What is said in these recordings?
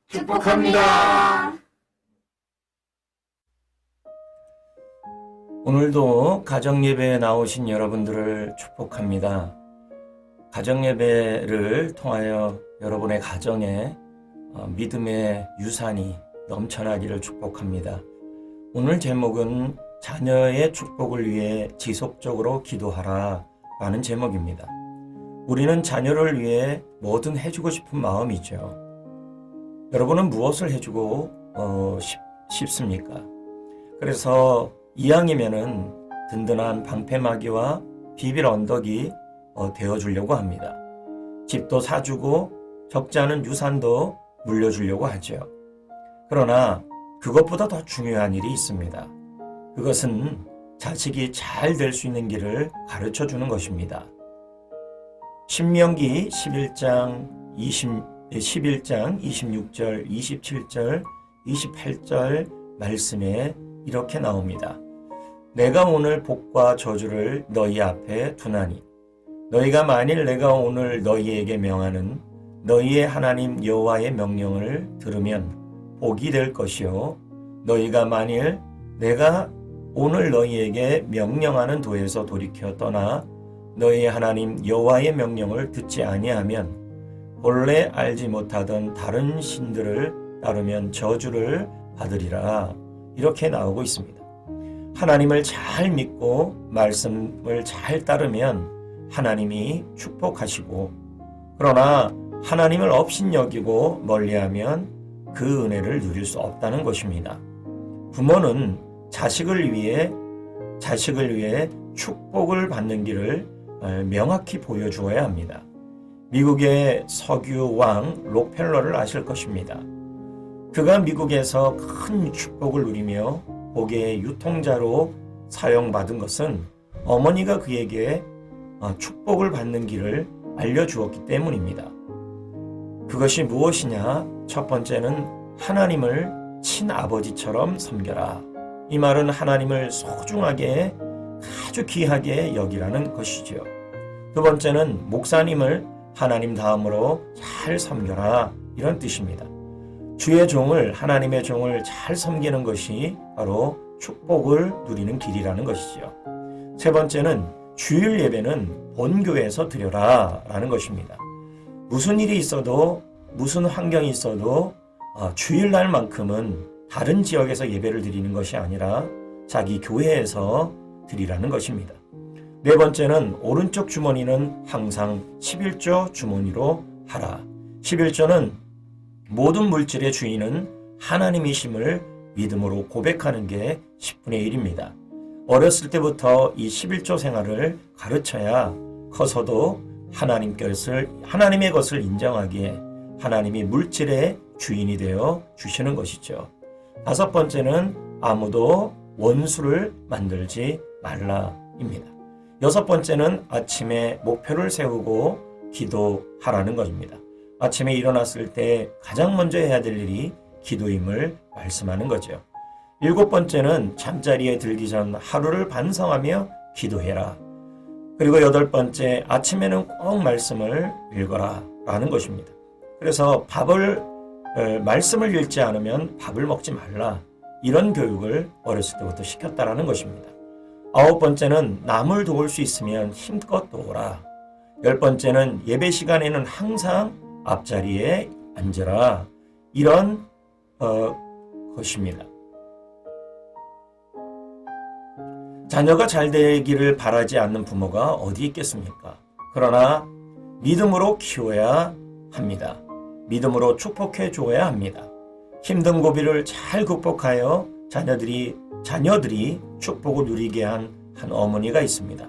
축복합니다. 오늘도 가정예배에 나오신 여러분들을 축복합니다. 가정예배를 통하여 여러분의 가정에 믿음의 유산이 넘쳐나기를 축복합니다. 오늘 제목은 자녀의 축복을 위해 지속적으로 기도하라 라는 제목입니다. 우리는 자녀를 위해 뭐든 해주고 싶은 마음이죠. 여러분은 무엇을 해주고 싶습니까? 그래서 이왕이면은 든든한 방패막이와 비빌 언덕이 되어주려고 합니다. 집도 사주고 적지 않은 유산도 물려주려고 하죠. 그러나 그것보다 더 중요한 일이 있습니다. 그것은 자식이 잘 될 수 있는 길을 가르쳐 주는 것입니다. 신명기 11장 26절, 27절, 28절 말씀에 이렇게 나옵니다. 내가 오늘 복과 저주를 너희 앞에 두나니 너희가 만일 내가 오늘 너희에게 명하는 너희의 하나님 여호와의 명령을 들으면 복이 될 것이요 너희가 만일 내가 오늘 너희에게 명령하는 도에서 돌이켜 떠나 너희의 하나님 여호와의 명령을 듣지 아니하면 본래 알지 못하던 다른 신들을 따르면 저주를 받으리라. 이렇게 나오고 있습니다. 하나님을 잘 믿고 말씀을 잘 따르면 하나님이 축복하시고, 그러나 하나님을 업신여기고 멀리하면 그 은혜를 누릴 수 없다는 것입니다. 부모는 자식을 위해 축복을 받는 길을 명확히 보여주어야 합니다. 미국의 석유 왕 록펠러를 아실 것입니다. 그가 미국에서 큰 축복을 누리며 복의 유통자로 사용받은 것은 어머니가 그에게 축복을 받는 길을 알려주었기 때문입니다. 그것이 무엇이냐? 첫 번째는 하나님을 친아버지처럼 섬겨라. 이 말은 하나님을 소중하게 아주 귀하게 여기라는 것이지요. 두 번째는 목사님을 하나님 다음으로 잘 섬겨라. 이런 뜻입니다. 주의 종을, 하나님의 종을 잘 섬기는 것이 바로 축복을 누리는 길이라는 것이죠. 세 번째는 주일 예배는 본교회에서 드려라 라는 것입니다. 무슨 일이 있어도, 무슨 환경이 있어도 주일날만큼은 다른 지역에서 예배를 드리는 것이 아니라 자기 교회에서 드리라는 것입니다. 네 번째는 오른쪽 주머니는 항상 11조 주머니로 하라. 11조는 모든 물질의 주인은 하나님이심을 믿음으로 고백하는 게 10분의 1입니다. 어렸을 때부터 이 11조 생활을 가르쳐야 커서도 하나님의 것을 인정하기에 하나님이 물질의 주인이 되어 주시는 것이죠. 다섯 번째는 아무도 원수를 만들지 말라입니다. 여섯 번째는 아침에 목표를 세우고 기도하라는 것입니다. 아침에 일어났을 때 가장 먼저 해야 될 일이 기도임을 말씀하는 거죠. 일곱 번째는 잠자리에 들기 전 하루를 반성하며 기도해라. 그리고 여덟 번째, 아침에는 꼭 말씀을 읽어라 라는 것입니다. 그래서 말씀을 읽지 않으면 밥을 먹지 말라, 이런 교육을 어렸을 때부터 시켰다라는 것입니다. 아홉 번째는 남을 도울 수 있으면 힘껏 도우라. 열 번째는 예배 시간에는 항상 앞자리에 앉으라. 이런 것입니다. 자녀가 잘 되기를 바라지 않는 부모가 어디 있겠습니까? 그러나 믿음으로 키워야 합니다. 믿음으로 축복해 주어야 합니다. 힘든 고비를 잘 극복하여 자녀들이 축복을 누리게 한 어머니가 있습니다.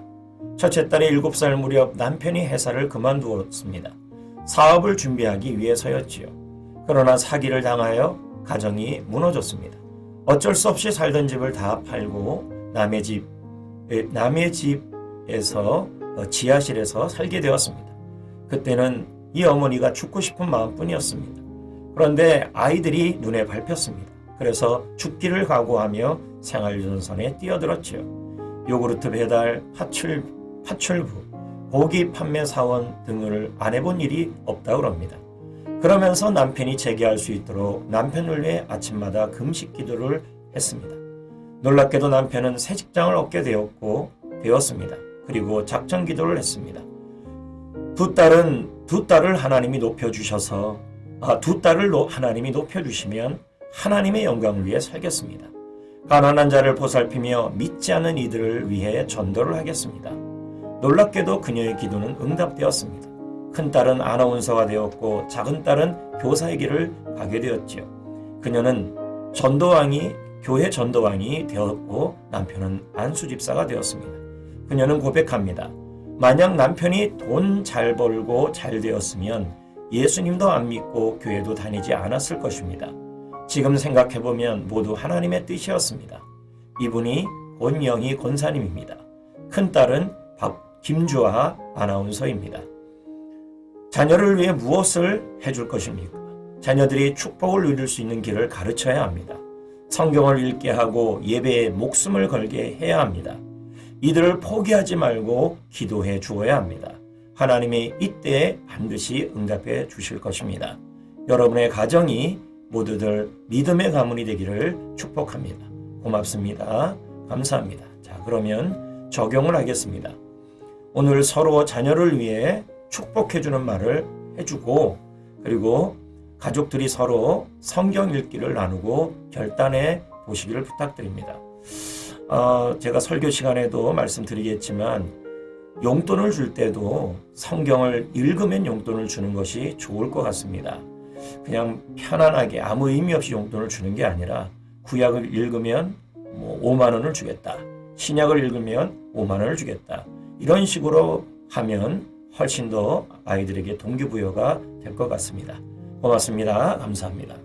첫째 딸이 7살 무렵 남편이 회사를 그만두었습니다. 사업을 준비하기 위해서였지요. 그러나 사기를 당하여 가정이 무너졌습니다. 어쩔 수 없이 살던 집을 다 팔고 남의 집에서 지하실에서 살게 되었습니다. 그때는 이 어머니가 죽고 싶은 마음뿐이었습니다. 그런데 아이들이 눈에 밟혔습니다. 그래서 죽기를 각오하며 생활전선에 뛰어들었지요. 요구르트 배달, 파출부, 고기 판매 사원 등을 안 해본 일이 없다고 합니다. 그러면서 남편이 재기할 수 있도록 남편을 위해 아침마다 금식 기도를 했습니다. 놀랍게도 남편은 새 직장을 얻게 되었습니다. 그리고 작전 기도를 했습니다. 두 딸을 하나님이 높여주시면 하나님의 영광을 위해 살겠습니다. 가난한 자를 보살피며 믿지 않는 이들을 위해 전도를 하겠습니다. 놀랍게도 그녀의 기도는 응답되었습니다. 큰딸은 아나운서가 되었고 작은 딸은 교사의 길을 가게 되었지요. 그녀는 교회 전도왕이 되었고 남편은 안수집사가 되었습니다. 그녀는 고백합니다. 만약 남편이 돈 잘 벌고 잘 되었으면 예수님도 안 믿고 교회도 다니지 않았을 것입니다. 지금 생각해보면 모두 하나님의 뜻이었습니다. 이분이 본영희 권사님입니다. 큰딸은 김주아 아나운서입니다. 자녀를 위해 무엇을 해줄 것입니까? 자녀들이 축복을 누릴 수 있는 길을 가르쳐야 합니다. 성경을 읽게 하고 예배에 목숨을 걸게 해야 합니다. 이들을 포기하지 말고 기도해 주어야 합니다. 하나님이 이때에 반드시 응답해 주실 것입니다. 여러분의 가정이 모두들 믿음의 가문이 되기를 축복합니다. 고맙습니다. 감사합니다. 자, 그러면 적용을 하겠습니다. 오늘 서로 자녀를 위해 축복해주는 말을 해주고, 그리고 가족들이 서로 성경 읽기를 나누고 결단해 보시기를 부탁드립니다. 제가 설교 시간에도 말씀드리겠지만 용돈을 줄 때도 성경을 읽으면 용돈을 주는 것이 좋을 것 같습니다. 그냥 편안하게 아무 의미 없이 용돈을 주는 게 아니라 구약을 읽으면 5만 원을 주겠다. 신약을 읽으면 5만 원을 주겠다. 이런 식으로 하면 훨씬 더 아이들에게 동기부여가 될 것 같습니다. 고맙습니다. 감사합니다.